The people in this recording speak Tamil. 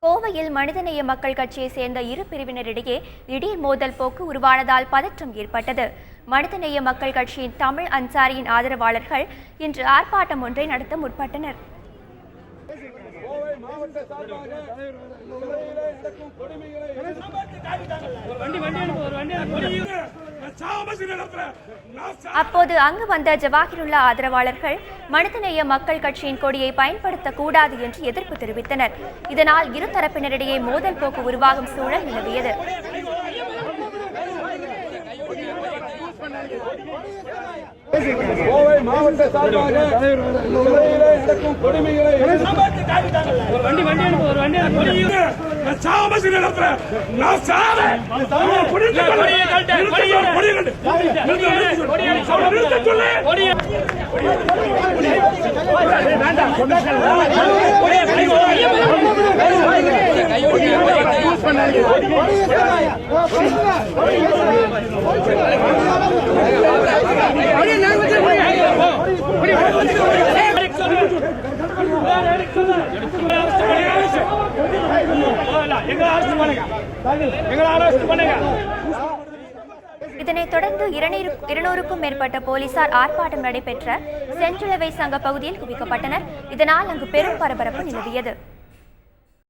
கோவையில் மனிதநேய மக்கள் கட்சியை சேர்ந்த இரு பிரிவினரிடையே திடீர் மோதல் போக்கு உருவானதால் பதற்றம் ஏற்பட்டது. மனிதநேய மக்கள் கட்சியின் தமிழ் அன்சாரியின் ஆதரவாளர்கள் இன்று ஆர்ப்பாட்டம் ஒன்றை நடத்த முற்பட்டனர். அப்போது அங்கு வந்த ஜவாஹிருல்லா ஆதரவாளர்கள் மனிதநேய மக்கள் கட்சியின் கொடியை பயன்படுத்தக்கூடாது என்று எதிர்ப்பு தெரிவித்தனர். இதனால் இரு தரப்பினரிடையே மோதல் போக்கு உருவாகும் சூழல் நிலவியது. கோவை மாவட்ட சார்பாக நடக்கும் கொடுமைகளை இதனைத் தொடர்ந்து 200க்கும் மேற்பட்ட போலீசார் ஆர்ப்பாட்டம் நடைபெற்ற செஞ்சிலுவை சங்க பகுதியில் குவிக்கப்பட்டனர். இதனால் அங்கு பெரும் பரபரப்பு நிலவியது.